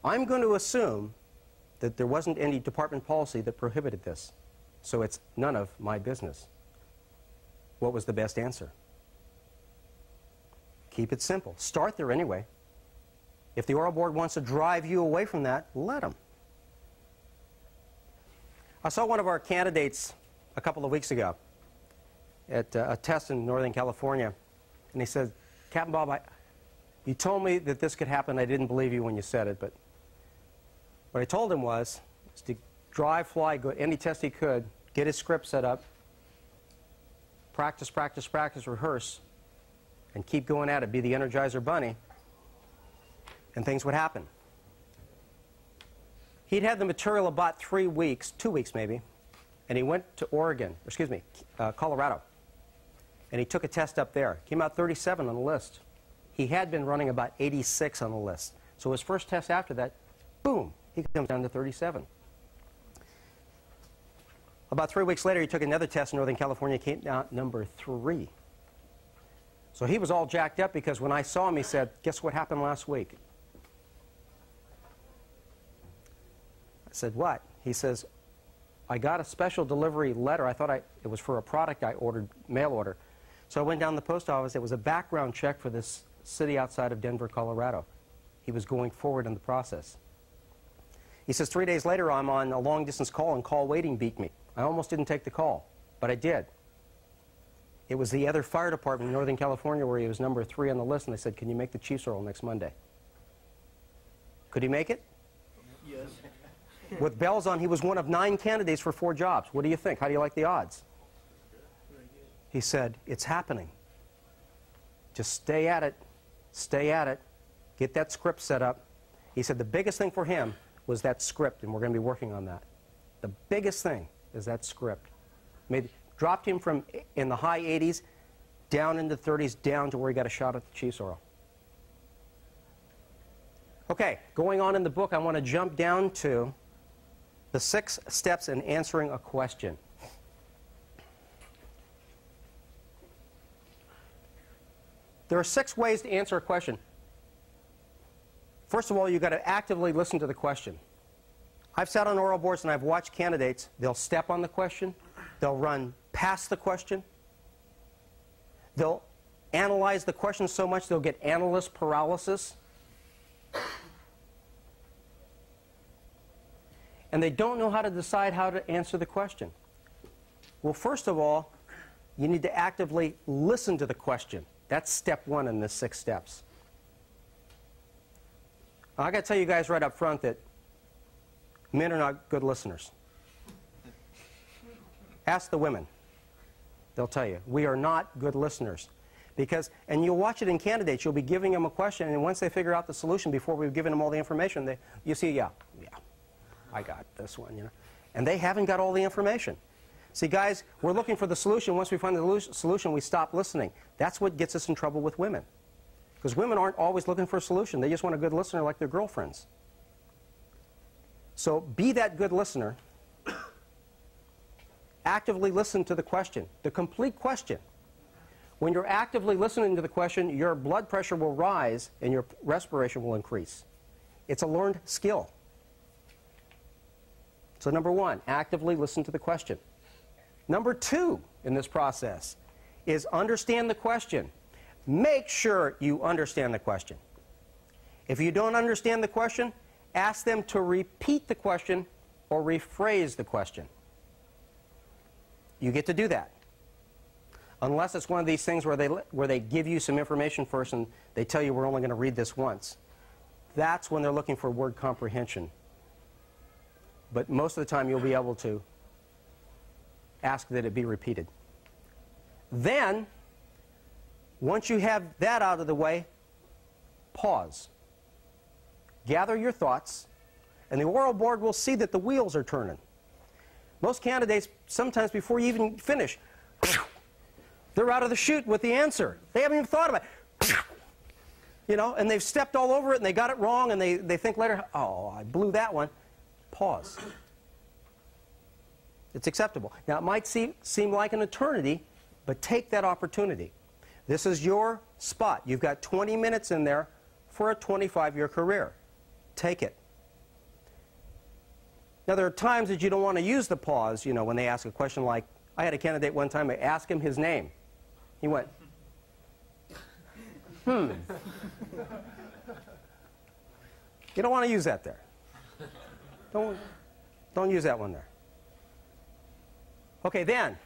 I'm going to assume that there wasn't any department policy that prohibited this, so it's none of my business. What was the best answer? Keep it simple. Start there anyway. If the oral board wants to drive you away from that, let them. I saw one of our candidates a couple of weeks ago at a test in Northern California, and he said, Captain Bob, you told me that this could happen. I didn't believe you when you said it, but what I told him was to drive, fly, go any test he could, get his script set up, practice, practice, practice, rehearse, and keep going at it, be the Energizer Bunny, and things would happen. He'd had the material about 3 weeks, 2 weeks maybe, and he went to Colorado, and he took a test up there. Came out 37 on the list. He had been running about 86 on the list. So his first test after that, boom, he comes down to 37. About 3 weeks later, he took another test in Northern California, came out number 3. So he was all jacked up because when I saw him, he said, guess what happened last week? I said, what? He says, I got a special delivery letter. I thought it was for a product I ordered, mail order. So I went down to the post office. It was a background check for this city outside of Denver, Colorado. He was going forward in the process. He says, 3 days later, I'm on a long-distance call, and call waiting beat me. I almost didn't take the call, but I did. It was the other fire department in Northern California where he was number 3 on the list, and they said, can you make the Chiefs roll next Monday? Could he make it? Yes. With bells on, he was one of 9 candidates for 4 jobs. What do you think? How do you like the odds? He said, it's happening. Just stay at it. Stay at it. Get that script set up. He said the biggest thing for him was that script, and we're going to be working on that. The biggest thing is that script. Dropped him from in the high 80s down into the 30s, down to where he got a shot at the Chiefs oral. Okay, going on in the book, I want to jump down to the 6 steps in answering a question. There are 6 ways to answer a question. First of all, you've got to actively listen to the question. I've sat on oral boards and I've watched candidates. They'll step on the question. They'll run past the question. They'll analyze the question so much they'll get analyst paralysis. And they don't know how to decide how to answer the question. Well, first of all, you need to actively listen to the question. That's step 1 in the 6 steps. I got to tell you guys right up front that men are not good listeners. Ask the women. They'll tell you. We are not good listeners. And you'll watch it in candidates. You'll be giving them a question, and once they figure out the solution before we've given them all the information, you see, yeah, I got this one, you know. And they haven't got all the information. See, guys, we're looking for the solution. Once we find the solution, we stop listening. That's what gets us in trouble with women. Because women aren't always looking for a solution. They just want a good listener like their girlfriends. So be that good listener. Actively listen to the question, the complete question. When you're actively listening to the question, your blood pressure will rise and your respiration will increase. It's a learned skill. So number 1, actively listen to the question. Number 2 in this process is understand the question. Make sure you understand the question. If you don't understand the question, ask them to repeat the question or rephrase the question. You get to do that. Unless it's one of these things where they give you some information first and they tell you we're only going to read this once. That's when they're looking for word comprehension. But most of the time you'll be able to ask that it be repeated. Then, once you have that out of the way, pause. Gather your thoughts, and the oral board will see that the wheels are turning. Most candidates, sometimes before you even finish, they're out of the chute with the answer. They haven't even thought about it. You know, and they've stepped all over it, and they got it wrong, and they think later, oh, I blew that one. Pause. It's acceptable. Now, it might seem like an eternity, but take that opportunity. This is your spot. You've got 20 minutes in there for a 25-year career. Take it. Now, there are times that you don't want to use the pause, when they ask a question like, I had a candidate one time, I asked him his name. He went, You don't want to use that there. Don't use that one there. Okay, then,